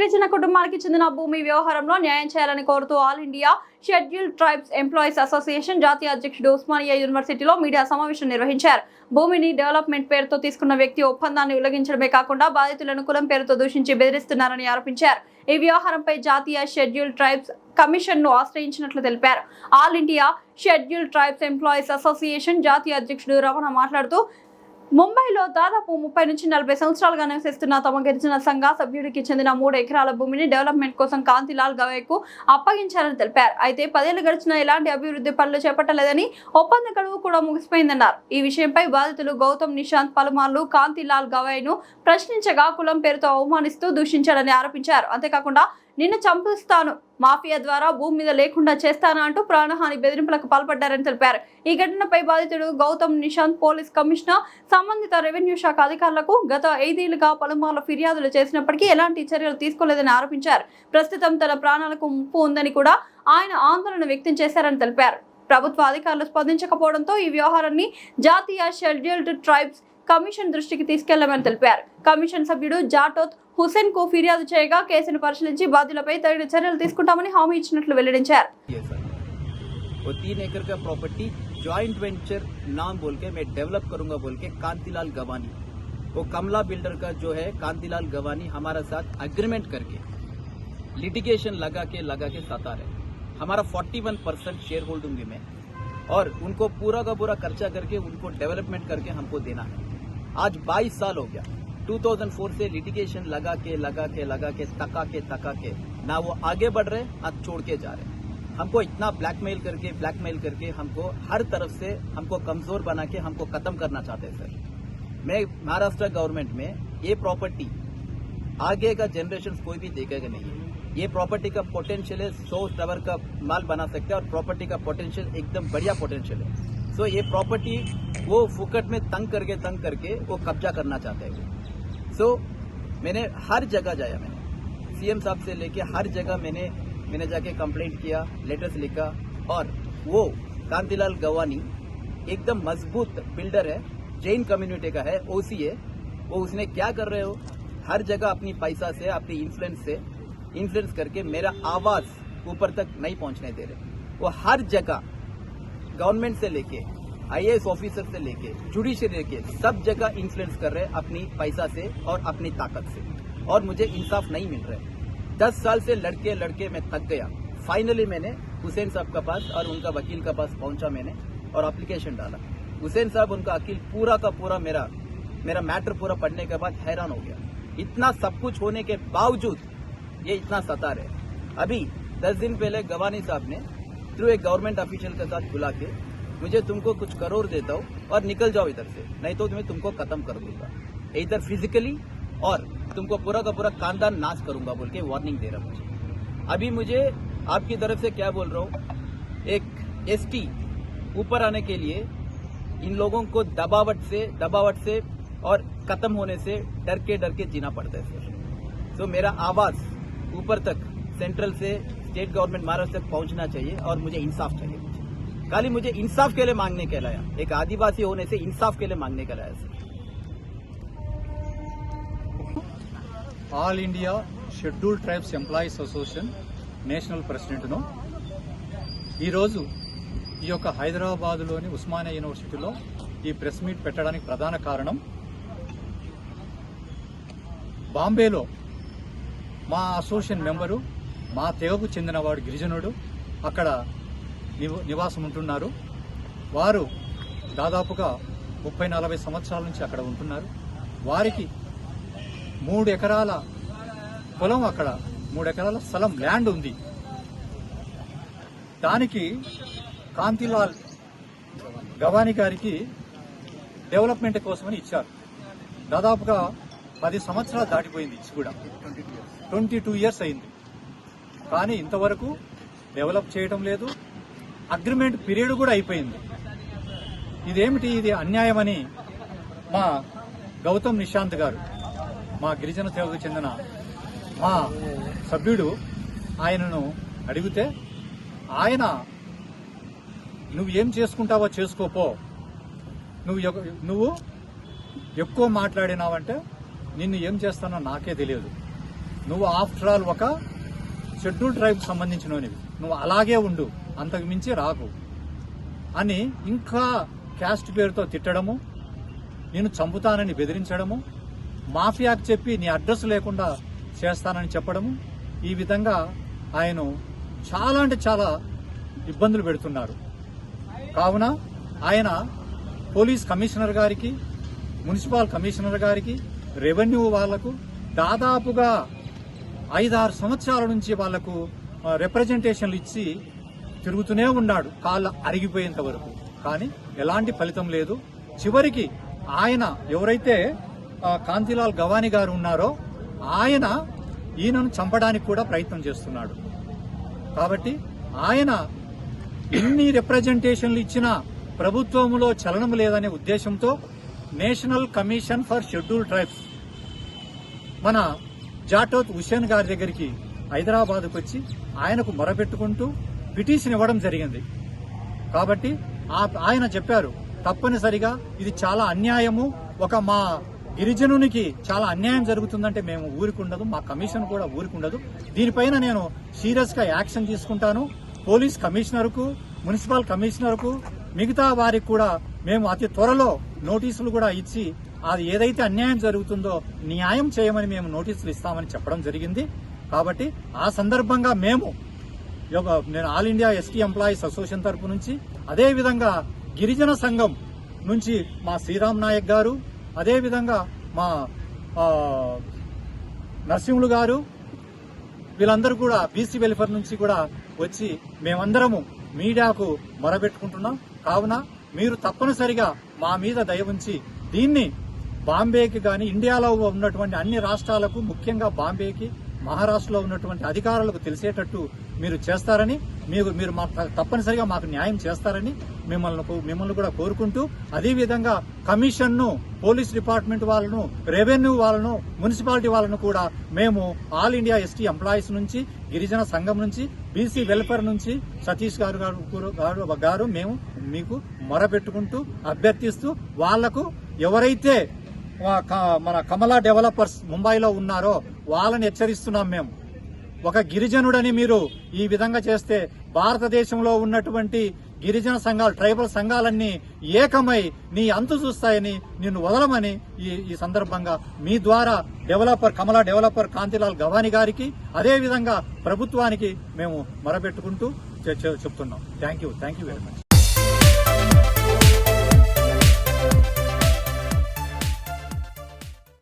గిరిజన కుటుంబానికి చెందిన భూమి వ్యవహారంలో న్యాయం చేయాలని కోరుతూ all India scheduled tribes employees association జాతీయ అధ్యక్షుడు ఉస్మానియా యూనివర్సిటీలో మీడియా సమావేశం నిర్వహించారు. భూమిని డెవలప్మెంట్ పేరుతో తీసుకున్న వ్యక్తి ఒప్పందాన్ని ఉల్లంఘించడమే కాకుండా బాధితులను కులం పేరుతో దూషించి బెదిరిస్తున్నారని ఆరోపించారు. ఈ వ్యవహారంపై జాతీయ షెడ్యూల్డ్ ట్రైబ్స్ కమిషన్ ను ఆశ్రయించినట్లు తెలిపారు. All India scheduled tribes employees association జాతీయ అధ్యక్షుడు రమణ మాట్లాడుతూ ముంబైలో దాదాపు 30 నుంచి 40 సంవత్సరాలుగా నివసిస్తున్న తమ గిరిజన సంఘ సభ్యుడికి చెందిన 3 ఎకరాల భూమిని డెవలప్మెంట్ కోసం కాంతిలాల్ గవేకు అప్పగించారని తెలిపారు. అయితే 10 ఏళ్లు గడిచినా ఎలాంటి అభివృద్ధి పనులు చేపట్టలేదని, ఒప్పంద గడువు కూడా ముగిసిపోయిందన్నారు. ఈ విషయంపై బాధితులు గౌతమ్ నిశాంత్ పలుమార్లు కాంతిలాల్ గవేను ప్రశ్నించగా కులం పేరుతో అవమానిస్తూ దూషించాడని ఆరోపించారు. అంతేకాకుండా నిన్ను చంపిస్తాను, మాఫియా ద్వారా భూమి మీద లేకుండా చేస్తాను అంటూ ప్రాణహాని బెదిరింపులకు పాల్పడ్డారని తెలిపారు. ఈ ఘటనపై బాధితుడు గౌతమ్ నిశాంత్ పోలీస్ కమిషనర్, సంబంధిత రెవెన్యూ శాఖ అధికారులకు గత 5 ఏళ్లుగా పలుమార్లు ఫిర్యాదులు చేసినప్పటికీ ఎలాంటి చర్యలు తీసుకోలేదని ఆరోపించారు. ప్రస్తుతం తన ప్రాణాలకు ముప్పు ఉందని కూడా ఆయన ఆందోళన వ్యక్తం చేశారని తెలిపారు. ప్రభుత్వ అధికారులు స్పందించకపోవడంతో ఈ వ్యవహారాన్ని జాతీయ షెడ్యూల్డ్ ట్రైబ్స్ కమిషన్ దృష్టికి తీసుకెళ్లామని తెలిపారు. కమిషన్ సభ్యుడు జాటోత్ హుసేన్ కు ఫిర్యాదు చేయగా కేసును పరిశీలించి బాధ్యులపై తగిన చర్యలు తీసుకుంటామని హామీ ఇచ్చినట్లు వెల్లడించారు. 3 एकड़ का प्रॉपर्टी जॉइंट वेंचर नाम बोल के मैं डेवलप करूंगा बोल के कांतिलाल गवानी, वो कमला बिल्डर का जो है कांतिलाल गवानी हमारा साथ अग्रीमेंट करके लिटिगेशन लगा के सता रहे. हमारा 41% शेयर होल्डिंग में और उनको पूरा का पूरा खर्चा करके उनको डेवलपमेंट करके हमको देना है. आज 22 साल हो गया. 2004 से लिटिगेशन लगा के तका के ना वो आगे बढ़ रहे ना छोड़ के जा रहे. हमको इतना ब्लैकमेल करके हमको हर तरफ से हमको कमजोर बना के हमको खत्म करना चाहते हैं. सर, मैं महाराष्ट्र गवर्नमेंट में ये प्रॉपर्टी आगे का जनरेशन कोई भी देखेगा नहीं है. ये प्रॉपर्टी का पोटेंशियल है, 100 टावर का माल बना सकते हैं और प्रॉपर्टी का पोटेंशियल एकदम बढ़िया पोटेंशियल है. सो ये प्रॉपर्टी वो फुकट में तंग करके वो कब्जा करना चाहते हैं. सो मैंने हर जगह जाया, मैंने सीएम साहब से लेके हर जगह मैंने जाके कंप्लेंट किया, लेटर्स लिखा. और वो कांतिलाल गवानी एकदम मजबूत बिल्डर है, जैन कम्युनिटी का है, ओसी है. वो उसने क्या कर रहे हो, हर जगह अपनी पैसा से अपनी इन्फ्लुएंस करके मेरा आवाज ऊपर तक नहीं पहुंचने दे रहे. वो हर जगह गवर्नमेंट से लेके आईएएस ऑफिसर से लेके जुडिशरी लेके सब जगह इन्फ्लुएंस कर रहे अपनी पैसा से और अपनी ताकत से, और मुझे इंसाफ नहीं मिल रहा है. 10 साल से लड़के मैं थक गया. फाइनली मैंने हुसैन साहब का पास और उनका वकील का पास पहुंचा मैंने और एप्लीकेशन डाला. हुसैन साहब उनका वकील पूरा का पूरा मेरा मैटर पूरा पढ़ने के बाद हैरान हो गया. इतना सब कुछ होने के बावजूद ये इतना सता रहे. अभी 10 दिन पहले गवानी साहब ने थ्रू एक गवर्नमेंट ऑफिशियल के साथ बुला के मुझे तुमको कुछ करोड़ देता हूँ और निकल जाओ इधर से, नहीं तो मैं तुमको खत्म कर दूंगा, इधर फिजिकली और तुमको पूरा का पूरा खानदान नाश करूंगा बोल के वार्निंग दे रहा मुझे. अभी मुझे आपकी तरफ से क्या बोल रहा हूँ, एक एसटी ऊपर आने के लिए इन लोगों को दबावट से और खत्म होने से डर के जीना पड़ता है. सर, तो मेरा आवाज ऊपर तक सेंट्रल से स्टेट गवर्नमेंट महाराष्ट्र तक पहुंचना चाहिए और मुझे इंसाफ चाहिए. खाली मुझे इंसाफ के लिए मांगने के लाया, एक आदिवासी होने से इंसाफ के लिए मांगने के लाया. All India scheduled tribes employees association national ప్రెసిడెంట్ను ఈరోజు ఈ యొక్క హైదరాబాదులోని ఉస్మానియా యూనివర్సిటీలో ఈ ప్రెస్ మీట్ పెట్టడానికి ప్రధాన కారణం, బాంబేలో మా అసోసియేషన్ మెంబరు, మా తెగకు చెందినవాడు గిరిజనుడు అక్కడ నివాసం ఉంటున్నారు. వారు దాదాపుగా 30-40 సంవత్సరాల నుంచి అక్కడ ఉంటున్నారు. వారికి 3 ఎకరాల పొలం, అక్కడ 3 ఎకరాల స్థలం ల్యాండ్ ఉంది. దానికి కాంతిలాల్ గవానీ గారికి డెవలప్మెంట్ కోసమని ఇచ్చారు. దాదాపుగా 10 సంవత్సరాలు దాటిపోయింది, ఇచ్చి కూడా 22 ఇయర్స్ అయింది. కానీ ఇంతవరకు డెవలప్ చేయడం లేదు. అగ్రిమెంట్ పీరియడ్ కూడా అయిపోయింది. ఇదేమిటి, ఇది అన్యాయమని మా గౌతమ్ నిశాంత్ గారు, మా గిరిజన తెగకు చెందిన మా సభ్యుడు, ఆయనను అడిగితే ఆయన, నువ్వు ఏం చేసుకుంటావో చేసుకోపో, నువ్వు ఎక్కువ మాట్లాడినావంటే నిన్ను ఏం చేస్తానో నాకే తెలియదు, నువ్వు ఆఫ్టర్ ఆల్ ఒక షెడ్యూల్ ట్రైబ్ సంబంధించినవి, నువ్వు అలాగే ఉండు, అంతకు మించి రాకు అని ఇంకా క్యాస్ట్ పేరుతో తిట్టడము, నేను చంపుతానని బెదిరించడము, మాఫియాకు చెప్పి నీ అడ్రస్ లేకుండా చేస్తానని చెప్పడము, ఈ విధంగా ఆయన చాలా అంటే చాలా ఇబ్బందులు పెడుతున్నారు. కావున ఆయన పోలీస్ కమిషనర్ గారికి, మున్సిపల్ కమిషనర్ గారికి, రెవెన్యూ వాళ్లకు దాదాపుగా 5-6 సంవత్సరాల నుంచి వాళ్లకు రిప్రజెంటేషన్లు ఇచ్చి తిరుగుతూనే ఉన్నాడు కాళ్ళ అరిగిపోయేంత వరకు. కానీ ఎలాంటి ఫలితం లేదు. చివరికి ఆయన ఎవరైతే కాంతిలాల్ గవానీ గారు ఉన్నారో ఆయన ఈయనను చంపడానికి కూడా ప్రయత్నం చేస్తున్నాడు. కాబట్టి ఆయన ఎన్ని రిప్రజెంటేషన్లు ఇచ్చినా ప్రభుత్వంలో చలనం లేదనే ఉద్దేశంతో national commission for schedule tribes మన జాటోత్ హుసేన్ గారి దగ్గరికి హైదరాబాద్కు వచ్చి ఆయనకు మొరపెట్టుకుంటూ పిటిషన్ ఇవ్వడం జరిగింది. కాబట్టి ఆయన చెప్పారు, తప్పనిసరిగా ఇది చాలా అన్యాయము, ఒక మా గిరిజనునికి చాలా అన్యాయం జరుగుతుందంటే మేము ఊరికుండదు, మా కమిషన్ కూడా ఊరికుండదు, దీనిపైన నేను సీరియస్ గా యాక్షన్ తీసుకుంటాను. పోలీస్ కమిషనర్కు, మున్సిపల్ కమిషనర్కు, మిగతా వారికి కూడా మేము అతి త్వరలో నోటీసులు కూడా ఇచ్చి అది ఏదైతే అన్యాయం జరుగుతుందో న్యాయం చేయమని మేము నోటీసులు ఇస్తామని చెప్పడం జరిగింది. కాబట్టి ఆ సందర్భంగా నేను all India ST employees association తరపు నుంచి, అదేవిధంగా గిరిజన సంఘం నుంచి మా శ్రీరామ్ నాయక్ గారు, అదేవిధంగా మా నరసింహులు గారు, వీళ్ళందరూ కూడా బీసీ వెల్ఫేర్ నుంచి కూడా వచ్చి మేమందరము మీడియాకు మొరబెట్టుకుంటున్నాం. కావున మీరు తప్పనిసరిగా మా మీద దయ ఉంచి దీన్ని బాంబేకి గాని, ఇండియాలో ఉన్నటువంటి అన్ని రాష్ట్రాలకు, ముఖ్యంగా బాంబేకి, మహారాష్ట్రలో ఉన్నటువంటి అధికారులకు తెలిసేటట్టు మీరు చేస్తారని, మీరు తప్పనిసరిగా మాకు న్యాయం చేస్తారని మిమ్మల్ని కూడా కోరుకుంటూ, అదేవిధంగా కమిషన్ను, పోలీస్ డిపార్ట్మెంట్ వాళ్ళను, రెవెన్యూ వాళ్ళను, మున్సిపాలిటీ వాళ్ళను కూడా మేము ఆల్ ఇండియా ఎస్టీ ఎంప్లాయీస్ నుంచి, గిరిజన సంఘం నుంచి, బీసీ వెల్ఫేర్ నుంచి సతీష్ గారు మేము మీకు మొరపెట్టుకుంటూ అభ్యర్థిస్తూ, వాళ్లకు ఎవరైతే మన కమలా డెవలపర్స్ ముంబైలో ఉన్నారో వాళ్ళని హెచ్చరిస్తున్నాం. మేము ఒక గిరిజనుడని మీరు ఈ విధంగా చేస్తే భారతదేశంలో ఉన్నటువంటి గిరిజన సంఘాలు, ట్రైబల్ సంఘాలన్నీ ఏకమై నీ అంతు చూస్తాయని, నిన్ను వదలమని ఈ సందర్భంగా మీ ద్వారా కమలా డెవలపర్ కాంతిలాల్ గవానీ గారికి, అదేవిధంగా ప్రభుత్వానికి మేము మొరపెట్టుకుంటూ చెప్తున్నాం. Thank you very much.